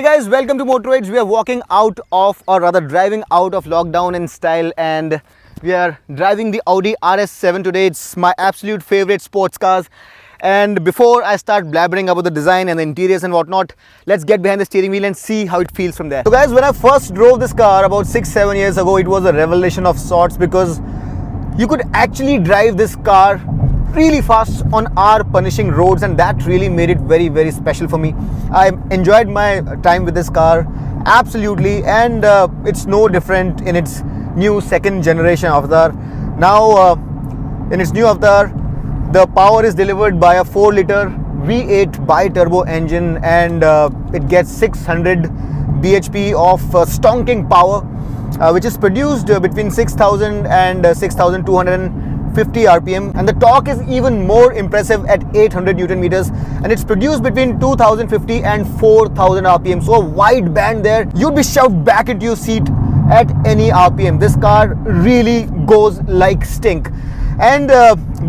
Hey guys, welcome to Motoroids. We are walking out of, or rather driving out of lockdown in style, and we are driving the Audi RS7 today. It's my absolute favorite sports cars. And before I start blabbering about the design and the interiors and whatnot, let's get behind the steering wheel and see how it feels from there. So guys, when I first drove this car about 6-7 years ago, it was a revelation of sorts because you could actually drive this car really fast on our punishing roads, and that really made it very special for me. I enjoyed my time with this car absolutely, and it's no different in its new second generation avatar. Now in its new avatar, the power is delivered by a 4-liter V8 bi-turbo engine, and it gets 600 bhp of stonking power, which is produced between 6,000 and 6,250 rpm, and the torque is even more impressive at 800 newton meters, and it's produced between 2,050 and 4,000 rpm. So a wide band there, you'd be shoved back into your seat at any rpm. This car really goes like stink. And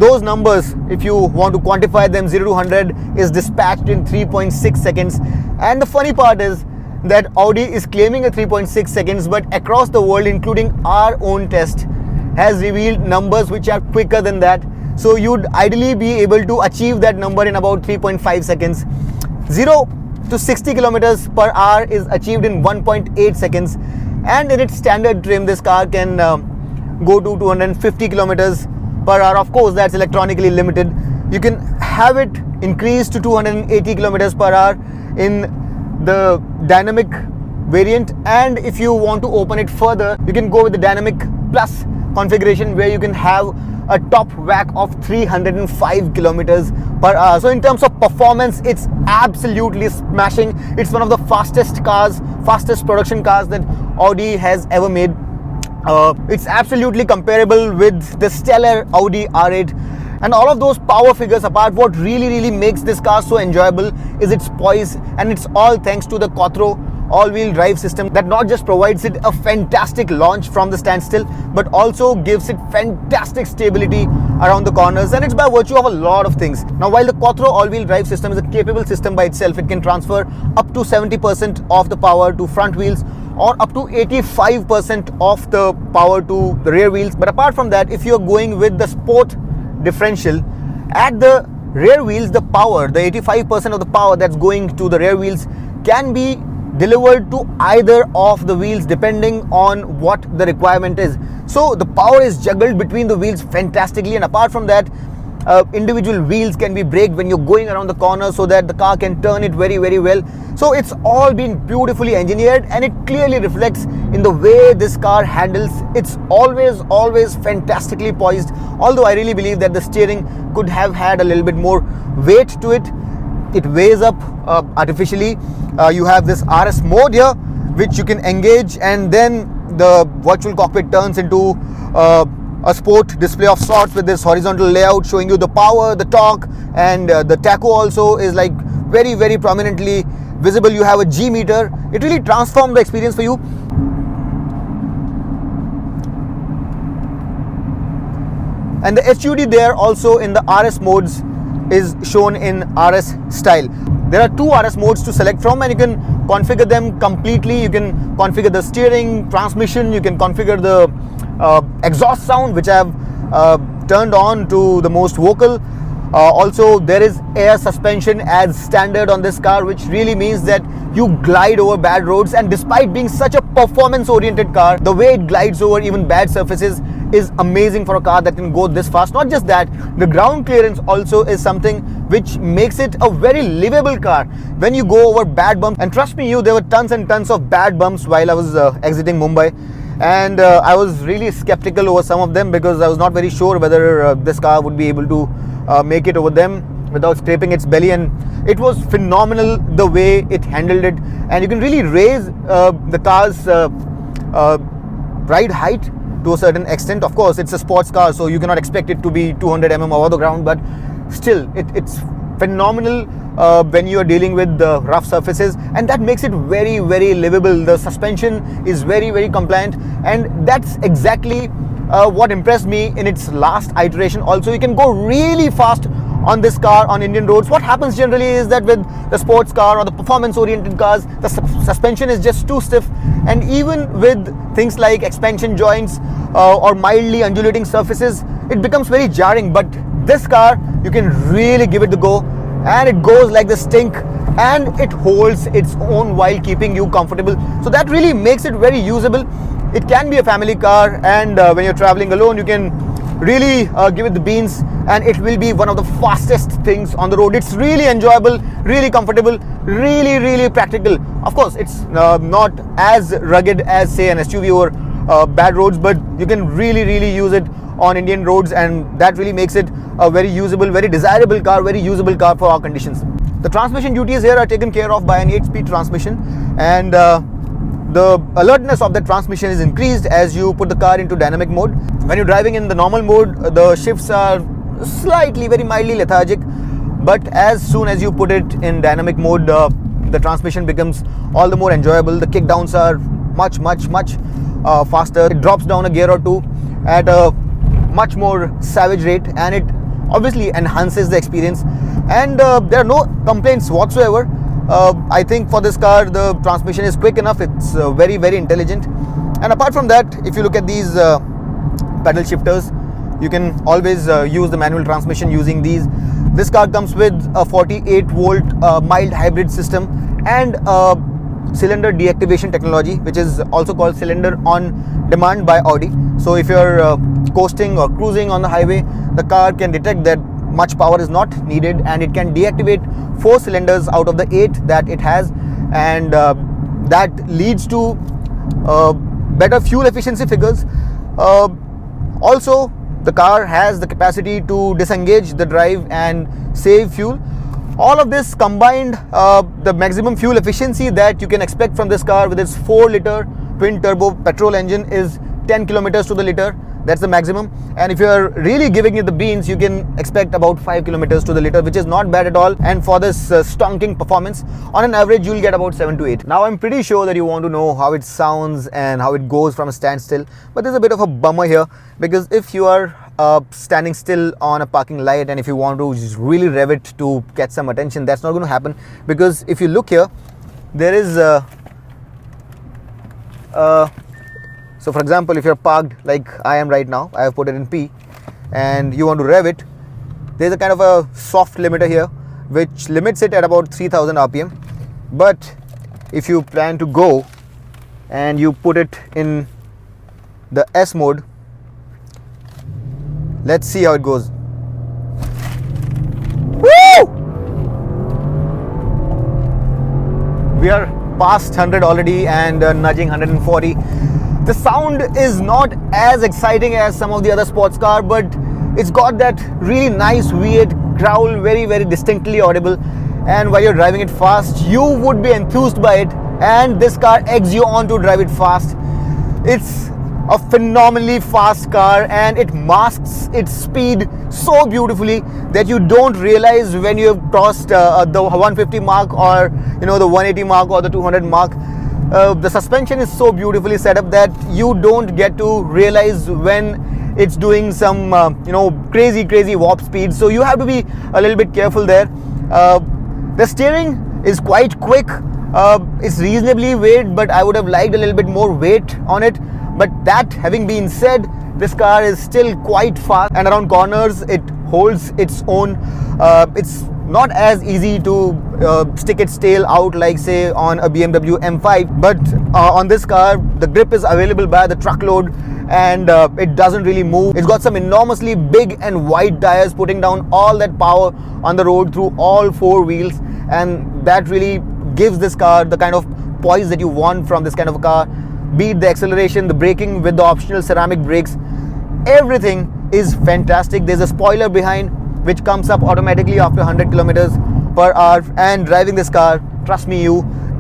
those numbers, if you want to quantify them, 0 to 100 is dispatched in 3.6 seconds. And the funny part is that Audi is claiming a 3.6 seconds, but across the world, including our own test, has revealed numbers which are quicker than that. So you'd ideally be able to achieve that number in about 3.5 seconds. 0 to 60 kilometers per hour is achieved in 1.8 seconds. And in its standard trim, this car can go to 250 kilometers per hour. Of course, that's electronically limited. You can have it increased to 280 kilometers per hour in the dynamic variant, and if you want to open it further, you can go with the dynamic plus configuration, where you can have a top whack of 305 kilometers per hour. So in terms of performance, it's absolutely smashing. It's one of the fastest production cars that Audi has ever made. It's absolutely comparable with the stellar Audi R8. And all of those power figures apart, what really makes this car so enjoyable is its poise, and it's all thanks to the Quattro all-wheel drive system that not just provides it a fantastic launch from the standstill, but also gives it fantastic stability around the corners, and it's by virtue of a lot of things. Now, while the Quattro all-wheel drive system is a capable system by itself, it can transfer up to 70% of the power to front wheels, or up to 85% of the power to the rear wheels. But apart from that, if you're going with the sport differential, at the rear wheels, the 85% of the power that's going to the rear wheels can be delivered to either of the wheels depending on what the requirement is. So the power is juggled between the wheels fantastically, and apart from that, individual wheels can be braked when you're going around the corner so that the car can turn it very well. So it's all been beautifully engineered, and it clearly reflects in the way this car handles. It's always fantastically poised, although I really believe that the steering could have had a little bit more weight to it. It weighs up artificially. You have this RS mode here, which you can engage, and then the virtual cockpit turns into a sport display of sorts with this horizontal layout showing you the power, the torque, and the tacho also is like very prominently visible. You have a G meter. It really transformed the experience for you. And the HUD there also in the RS modes is shown in RS style. There are 2 RS modes to select from, and you can configure them completely. You can configure the steering, transmission, you can configure the exhaust sound, which I have turned on to the most vocal. Also, there is air suspension as standard on this car, which really means that you glide over bad roads, and despite being such a performance oriented car, the way it glides over even bad surfaces is amazing for a car that can go this fast. Not just that, the ground clearance also is something which makes it a very livable car when you go over bad bumps. And trust me, there were tons and tons of bad bumps while I was exiting Mumbai, and I was really skeptical over some of them because I was not very sure whether this car would be able to make it over them without scraping its belly. And it was phenomenal the way it handled it, and you can really raise the car's ride height to a certain extent. Of course, it's a sports car, so you cannot expect it to be 200 mm over the ground, but still it's phenomenal when you are dealing with the rough surfaces, and that makes it very livable. The suspension is very compliant, and that's exactly what impressed me in its last iteration. Also, you can go really fast on this car on Indian roads. What happens generally is that with the sports car or the performance oriented cars, the suspension is just too stiff, and even with things like expansion joints or mildly undulating surfaces, it becomes very jarring. But this car, you can really give it the go, and it goes like the stink, and it holds its own while keeping you comfortable. So that really makes it very usable. It can be a family car, and when you're traveling alone, you can really give it the beans, and it will be one of the fastest things on the road. It's really enjoyable, really comfortable, really practical. Of course, it's not as rugged as say an SUV or bad roads, but you can really use it on Indian roads, and that really makes it a very usable, very desirable car, very usable car for our conditions. The transmission duties here are taken care of by an 8-speed transmission, and the alertness of the transmission is increased as you put the car into dynamic mode. When you're driving in the normal mode, the shifts are slightly, very mildly lethargic, but as soon as you put it in dynamic mode, the transmission becomes all the more enjoyable. The kickdowns are much faster. It drops down a gear or two at a much more savage rate, and it obviously enhances the experience, and there are no complaints whatsoever. I think for this car the transmission is quick enough. It's very intelligent, and apart from that, if you look at these pedal shifters, you can always use the manual transmission using these. This car comes with a 48 volt mild hybrid system and cylinder deactivation technology, which is also called cylinder on demand by Audi. So if you're coasting or cruising on the highway, the car can detect that much power is not needed, and it can deactivate 4 cylinders out of the 8 that it has, and that leads to better fuel efficiency figures. Also, the car has the capacity to disengage the drive and save fuel. All of this combined, the maximum fuel efficiency that you can expect from this car with its 4-liter twin turbo petrol engine is 10 kilometers to the liter. That's the maximum, and if you're really giving it the beans, you can expect about 5 kilometers to the liter, which is not bad at all. And for this stonking performance, on an average you'll get about 7 to 8. Now I'm pretty sure that you want to know how it sounds and how it goes from a standstill, but there's a bit of a bummer here, because if you are standing still on a parking light and if you want to just really rev it to catch some attention, that's not going to happen. Because if you look here, there is so for example, if you're parked like I am right now, I have put it in P, and you want to rev it, there's a kind of a soft limiter here which limits it at about 3000 RPM. But if you plan to go and you put it in the S mode, let's see how it goes. Woo! We are past 100 already and nudging 140. The sound is not as exciting as some of the other sports car, but it's got that really nice V8 growl, very distinctly audible. And while you're driving it fast, you would be enthused by it, and this car eggs you on to drive it fast. It's a phenomenally fast car, and it masks its speed so beautifully that you don't realize when you have crossed the 150 mark, or the 180 mark, or the 200 mark. The suspension is so beautifully set up that you don't get to realize when it's doing some crazy warp speed. So you have to be a little bit careful there. The steering is quite quick. It's reasonably weight, but I would have liked a little bit more weight on it. But that having been said, this car is still quite fast, and around corners it holds its own. It's not as easy to stick its tail out like say on a BMW M5, but on this car the grip is available by the truckload, and it doesn't really move. It's got some enormously big and wide tires putting down all that power on the road through all 4 wheels, and that really gives this car the kind of poise that you want from this kind of a car. Be it the acceleration, the braking with the optional ceramic brakes, everything is fantastic. There's a spoiler behind which comes up automatically after 100 kilometers per hour, and driving this car, trust me,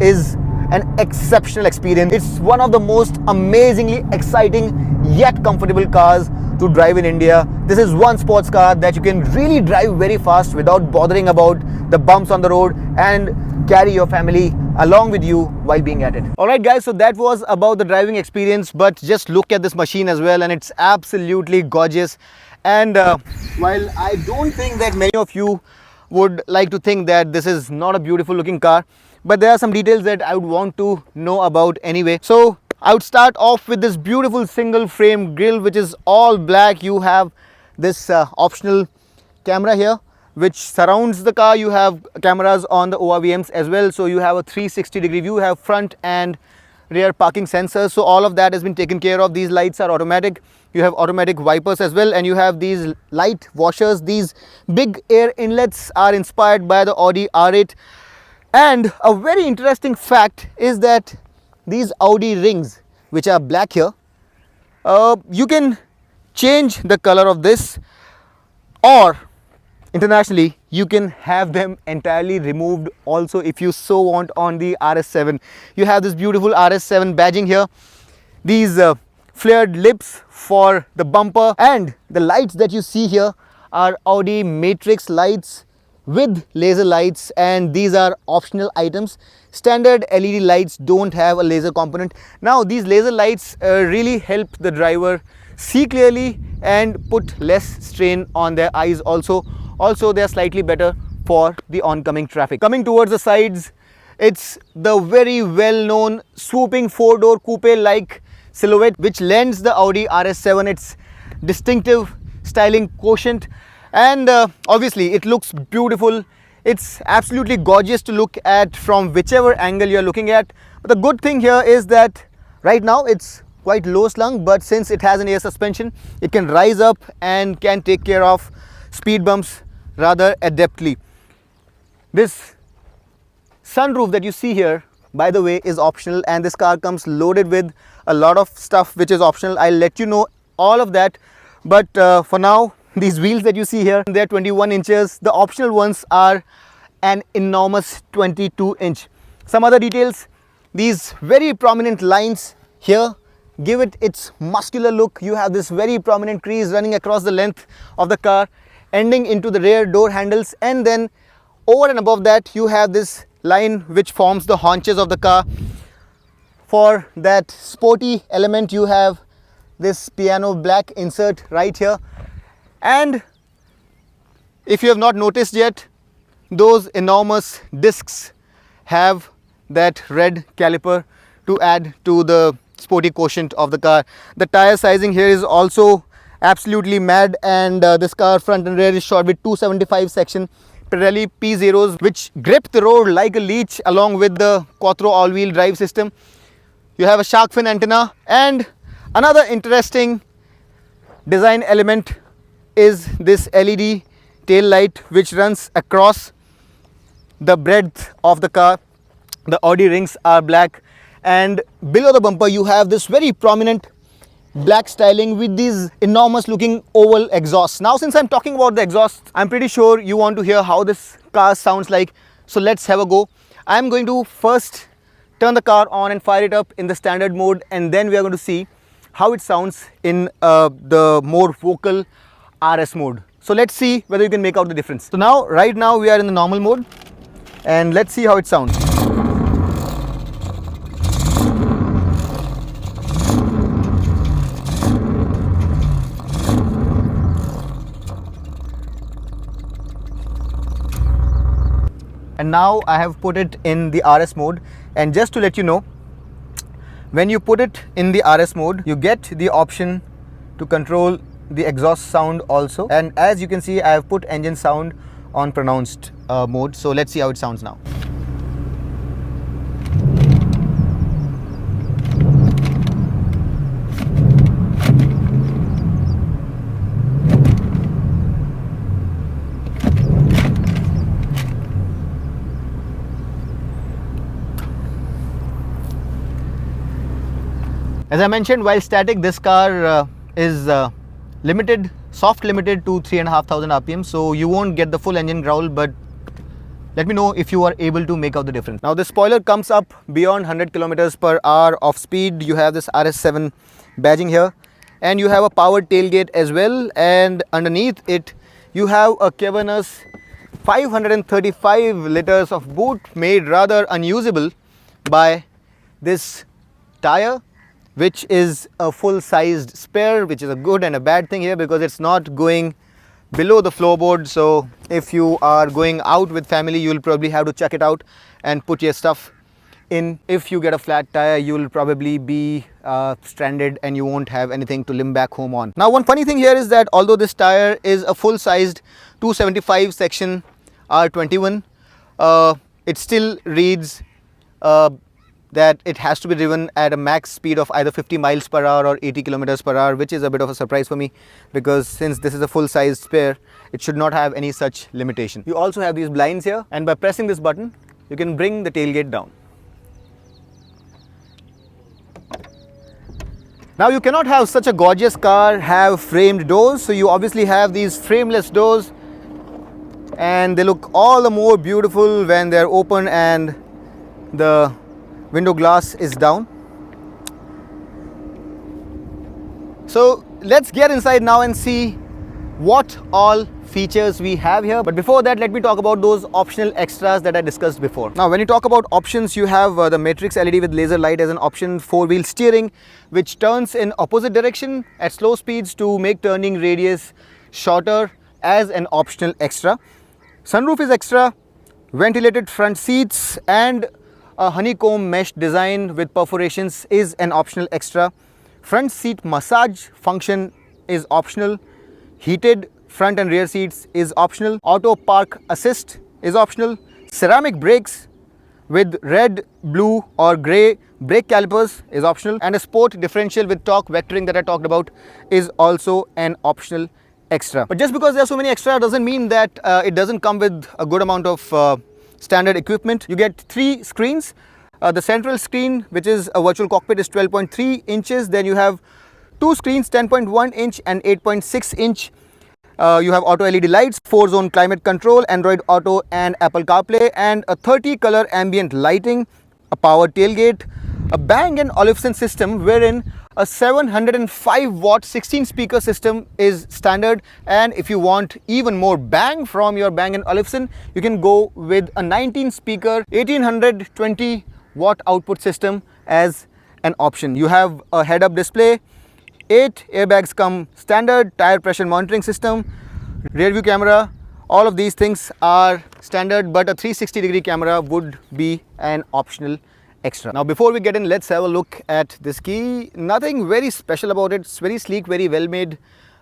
is an exceptional experience. It's one of the most amazingly exciting yet comfortable cars to drive in India. This is one sports car that you can really drive very fast without bothering about the bumps on the road, and carry your family along with you while being at it. Alright guys, so that was about the driving experience, but just look at this machine as well, and it's absolutely gorgeous. And while I don't think that many of you would like to think that this is not a beautiful looking car, but there are some details that I would want to know about anyway. So I would start off with this beautiful single frame grille, which is all black. You have this optional camera here which surrounds the car. You have cameras on the ORVMs as well, so you have a 360-degree view. You have front and rear parking sensors, so all of that has been taken care of. These lights are automatic. You have automatic wipers as well, and you have these light washers. These big air inlets are inspired by the Audi R8. And a very interesting fact is that these Audi rings, which are black here, you can change the color of this, or internationally you can have them entirely removed also if you so want. On the RS7 you have this beautiful RS7 badging here, these flared lips for the bumper, and the lights that you see here are Audi matrix lights with laser lights, and these are optional items. Standard LED lights don't have a laser component. Now these laser lights really help the driver see clearly and put less strain on their eyes also. Also, they are slightly better for the oncoming traffic. Coming towards the sides, it's the very well known swooping 4-door coupe like silhouette which lends the Audi RS7 its distinctive styling quotient, and obviously it looks beautiful. It's absolutely gorgeous to look at from whichever angle you're looking at. But the good thing here is that right now it's quite low slung, but since it has an air suspension, it can rise up and can take care of speed bumps rather adeptly. This sunroof that you see here, by the way, is optional, and this car comes loaded with a lot of stuff which is optional. I'll let you know all of that, but for now, these wheels that you see here, they're 21 inches. The optional ones are an enormous 22-inch. Some other details, these very prominent lines here give it its muscular look. You have this very prominent crease running across the length of the car, ending into the rear door handles, and then over and above that you have this line which forms the haunches of the car. For that sporty element, you have this piano black insert right here, and if you have not noticed yet, those enormous discs have that red caliper to add to the sporty quotient of the car. The tire sizing here is also absolutely mad, and this car front and rear is shot with 275 section Pirelli P0s which grip the road like a leech, along with the Quattro all-wheel drive system. You have a shark fin antenna, and another interesting design element is this LED tail light which runs across the breadth of the car. The Audi rings are black, and below the bumper you have this very prominent black styling with these enormous looking oval exhausts. Now since I'm talking about the exhausts, I'm pretty sure you want to hear how this car sounds like, so let's have a go. I'm going to first turn the car on and fire it up in the standard mode, and then we are going to see how it sounds in the more vocal RS mode. So let's see whether you can make out the difference. So now, right now we are in the normal mode, and let's see how it sounds. And now I have put it in the RS mode, and just to let you know, when you put it in the RS mode, you get the option to control the exhaust sound also, and as you can see, I have put engine sound on pronounced mode. So let's see how it sounds now. As I mentioned, while static, this car is soft limited to 3,500 RPM, so you won't get the full engine growl, but let me know if you are able to make out the difference. Now the spoiler comes up beyond 100 kilometers per hour of speed. You have this RS7 badging here, and you have a powered tailgate as well, and underneath it you have a cavernous 535 liters of boot, made rather unusable by this tire which is a full-sized spare, which is a good and a bad thing here because it's not going below the floorboard. So if you are going out with family, you'll probably have to check it out and put your stuff in. If you get a flat tire, you'll probably be stranded and you won't have anything to limp back home on. Now, one funny thing here is that although this tire is a full-sized 275 section R21, it still reads that it has to be driven at a max speed of either 50 miles per hour or 80 kilometers per hour, which is a bit of a surprise for me because since this is a full-sized spare, it should not have any such limitation. You also have these blinds here, and by pressing this button, you can bring the tailgate down. Now, you cannot have such a gorgeous car have framed doors, so you obviously have these frameless doors, and they look all the more beautiful when they're open and the window glass is down. So let's get inside now and see what all features we have here. But before that, let me talk about those optional extras that I discussed before. Now, when you talk about options, you have the matrix LED with laser light as an option, 4-wheel steering, which turns in opposite direction at slow speeds to make turning radius shorter as an optional extra. Sunroof is extra, ventilated front seats, and a honeycomb mesh design with perforations is an optional extra. Front seat massage function is optional. Heated front and rear seats is optional. Auto park assist is optional. Ceramic brakes with red, blue or grey brake calipers is optional. And a sport differential with torque vectoring that I talked about is also an optional extra. But just because there are so many extra doesn't mean that it doesn't come with a good amount of standard equipment. You get 3 screens. The central screen, which is a virtual cockpit, is 12.3 inches. Then you have 2 screens, 10.1 inch and 8.6 inch. You have auto LED lights, 4-zone climate control, Android Auto and Apple CarPlay, and a 30-color ambient lighting, a power tailgate, a Bang & Olufsen system wherein a 705 watt 16-speaker system is standard, and if you want even more bang from your Bang & Olufsen, you can go with a 19-speaker 1820 watt output system as an option. You have a head-up display, 8 airbags come standard, tire pressure monitoring system, rear view camera. All of these things are standard, but a 360-degree camera would be an optional extra. Now, before we get in, let's have a look at this key. Nothing very special about it. It's very sleek, very well made,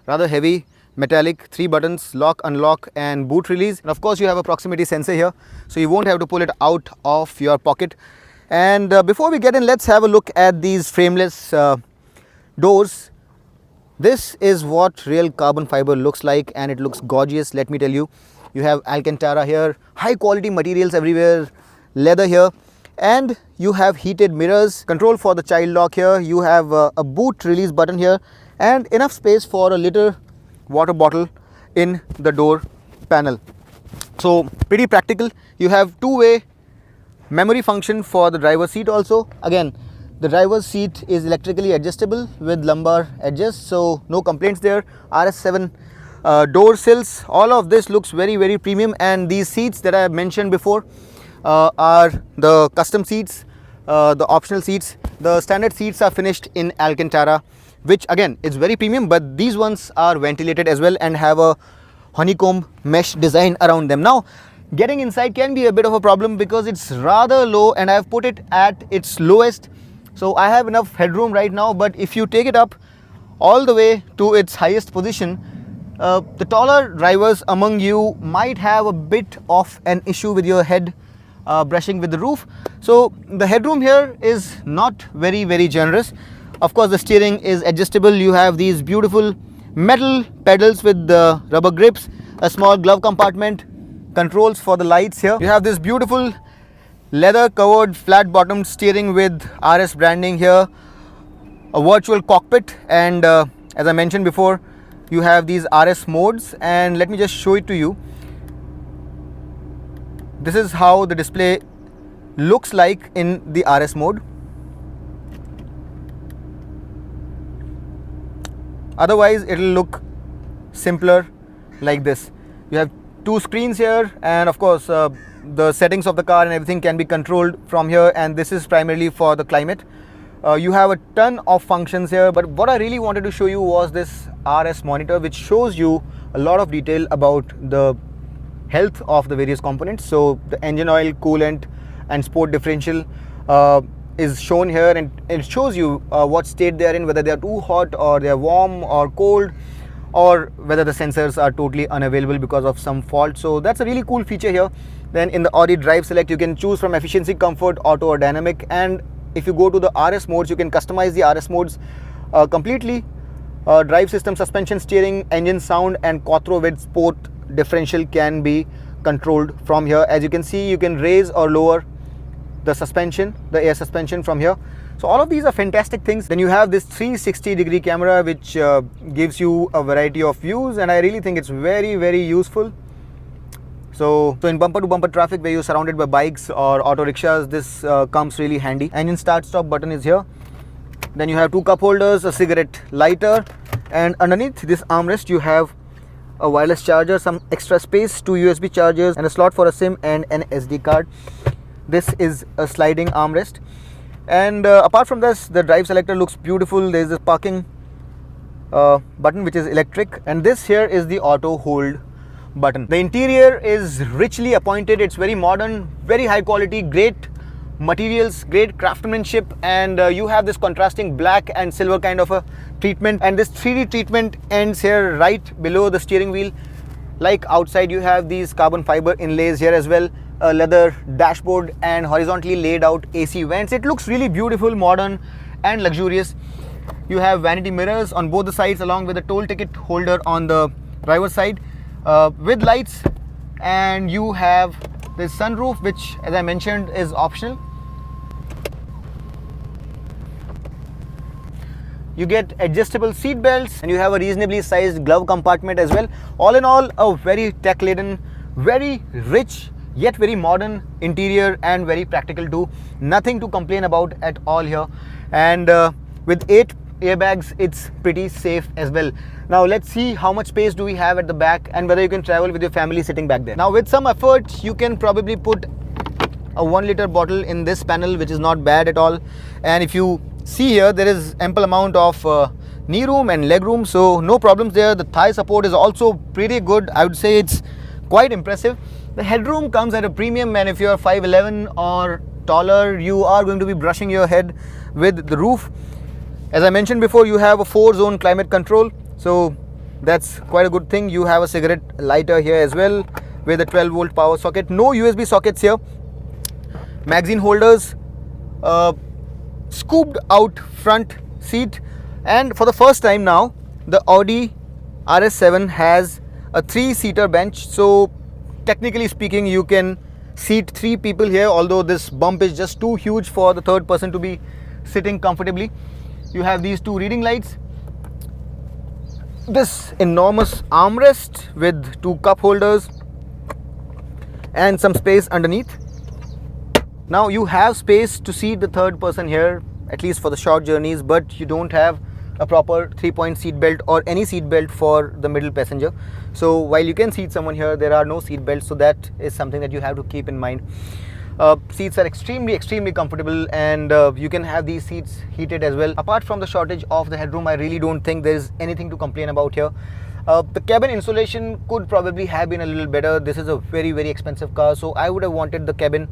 rather heavy, metallic, 3 buttons, lock, unlock and boot release. And of course, you have a proximity sensor here, so you won't have to pull it out of your pocket. And before we get in, let's have a look at these frameless doors. This is what real carbon fiber looks like, and it looks gorgeous, let me tell you. You have Alcantara here, high quality materials everywhere, leather here, and you have heated mirrors, control for the child lock here. You have a boot release button here, and enough space for a liter water bottle in the door panel. So pretty practical. You have 2-way memory function for the driver's seat also. Again, the driver's seat is electrically adjustable with lumbar edges, so no complaints there. RS7 door sills, all of this looks very, very premium, and these seats that I mentioned before are the custom seats, the optional seats. The standard seats are finished in Alcantara, which again is very premium, but these ones are ventilated as well and have a honeycomb mesh design around them. Now, getting inside can be a bit of a problem because it's rather low, and I have put it at its lowest. So I have enough headroom right now, but if you take it up all the way to its highest position, the taller drivers among you might have a bit of an issue with your head brushing with the roof. So the headroom here is not very, very generous. Of course, the steering is adjustable. You have these beautiful metal pedals with the rubber grips, a small glove compartment, controls for the lights here. You have this beautiful leather covered flat bottomed steering with RS branding here, a virtual cockpit, and as I mentioned before, you have these RS modes, and let me just show it to you. This is how the display looks like in the RS mode. Otherwise, it will look simpler like this. You have 2 screens here, and of course the settings of the car and everything can be controlled from here, and this is primarily for the climate. You have a ton of functions here, but what I really wanted to show you was this RS monitor, which shows you a lot of detail about the health of the various components. So the engine oil, coolant and sport differential is shown here, and it shows you what state they are in, whether they are too hot or they are warm or cold, or whether the sensors are totally unavailable because of some fault. So that's a really cool feature here. Then in the Audi Drive Select, you can choose from efficiency, comfort, auto or dynamic, and if you go to the RS modes, you can customize the RS modes completely. Drive system, suspension, steering, engine sound and quattro with sport differential can be controlled from here. As you can see, you can raise or lower the suspension, the air suspension from here. So all of these are fantastic things. Then you have this 360-degree camera, which gives you a variety of views, and I really think it's very useful. So in bumper to bumper traffic where you're surrounded by bikes or auto rickshaws, this comes really handy. Engine start stop button is here. Then you have two cup holders, a cigarette lighter, and underneath this armrest you have a wireless charger, some extra space, two USB chargers and a slot for a SIM and an SD card. This is a sliding armrest, and apart from this, the drive selector looks beautiful. There is this parking button which is electric, and this here is the auto hold button. The interior is richly appointed. It's very modern, very high quality, great materials, great craftsmanship, and you have this contrasting black and silver kind of a treatment, and this 3D treatment ends here right below the steering wheel. Like outside, you have these carbon fiber inlays here as well, a leather dashboard and horizontally laid out AC vents. It looks really beautiful, modern and luxurious. You have vanity mirrors on both the sides, along with a toll ticket holder on the driver's side with lights, and you have this sunroof, which, as I mentioned, is optional. You get adjustable seat belts, and you have a reasonably sized glove compartment as well. All in all, a very tech laden, very rich yet very modern interior, and very practical too. Nothing to complain about at all here, and with 8 airbags, it's pretty safe as well. Now let's see how much space do we have at the back, and whether you can travel with your family sitting back there. Now with some effort, you can probably put a 1-liter bottle in this panel, which is not bad at all. And if you see here, there is ample amount of knee room and leg room, so no problems there. The thigh support is also pretty good. I would say it's quite impressive. The headroom comes at a premium, and if you're 5'11" or taller, you are going to be brushing your head with the roof. As I mentioned before, you have a 4-zone climate control, so that's quite a good thing. You have a cigarette lighter here as well with a 12-volt power socket. No USB sockets here. Magazine holders, scooped out front seat, and for the first time now, the Audi RS7 has a 3-seater bench. So technically speaking, you can seat 3 people here, although this bump is just too huge for the third person to be sitting comfortably. You have these 2 reading lights, this enormous armrest with 2 cup holders and some space underneath. Now you have space to seat the third person here, at least for the short journeys, but you don't have a proper 3-point seat belt or any seat belt for the middle passenger. So while you can seat someone here, there are no seat belts, so that is something that you have to keep in mind. Seats are extremely comfortable, and you can have these seats heated as well. Apart from the shortage of the headroom, I really don't think there is anything to complain about here. The cabin insulation could probably have been a little better. This is a very expensive car, so I would have wanted the cabin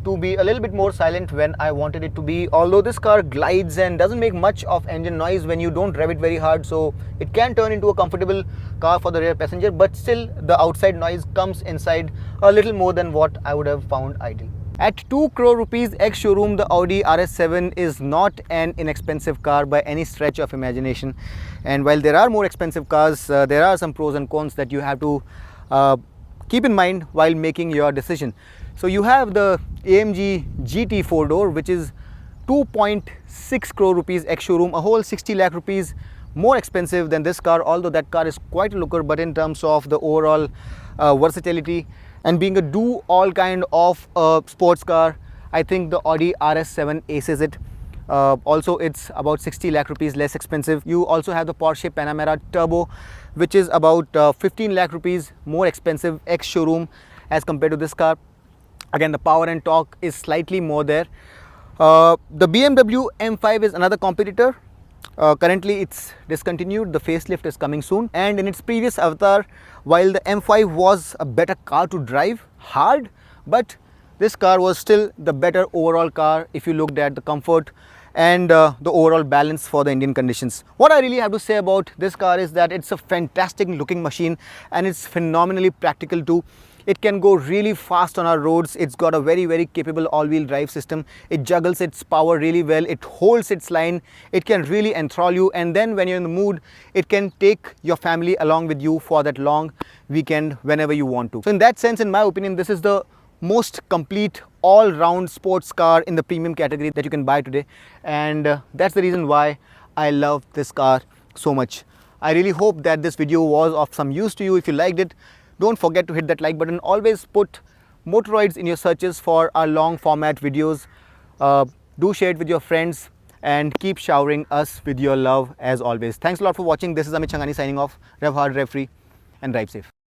to be a little bit more silent when I wanted it to be. Although this car glides and doesn't make much of engine noise when you don't rev it very hard, so it can turn into a comfortable car for the rear passenger, but still the outside noise comes inside a little more than what I would have found ideal. At 2 crore rupees ex-showroom, the Audi RS7 is not an inexpensive car by any stretch of imagination. And while there are more expensive cars, there are some pros and cons that you have to keep in mind while making your decision. So you have the AMG GT 4-door, which is 2.6 crore rupees ex-showroom, a whole 60 lakh rupees more expensive than this car, although that car is quite a looker. But in terms of the overall versatility and being a do-all kind of a sports car, I think the Audi RS7 aces it. Also, it's about 60 lakh rupees less expensive. You also have the Porsche Panamera Turbo, which is about 15 lakh rupees more expensive ex-showroom as compared to this car. Again, the power and torque is slightly more there. The BMW M5 is another competitor. Currently it's discontinued, the facelift is coming soon, and in its previous avatar, while the M5 was a better car to drive hard, but this car was still the better overall car if you looked at the comfort and the overall balance for the Indian conditions. What I really have to say about this car is that it's a fantastic looking machine and it's phenomenally practical too. It can go really fast on our roads. It's got a very capable all-wheel drive system. It juggles its power really well. It holds its line. It can really enthrall you, and then when you're in the mood, it can take your family along with you for that long weekend whenever you want to. So in that sense, in my opinion, this is the most complete all-round sports car in the premium category that you can buy today, and that's the reason why I love this car so much. I really hope that this video was of some use to you. If you liked it, don't forget to hit that like button. Always put Motoroids in your searches for our long format videos. Do share it with your friends and keep showering us with your love as always. Thanks a lot for watching. This is Amit Changani signing off. Rev hard, rev free, and drive safe.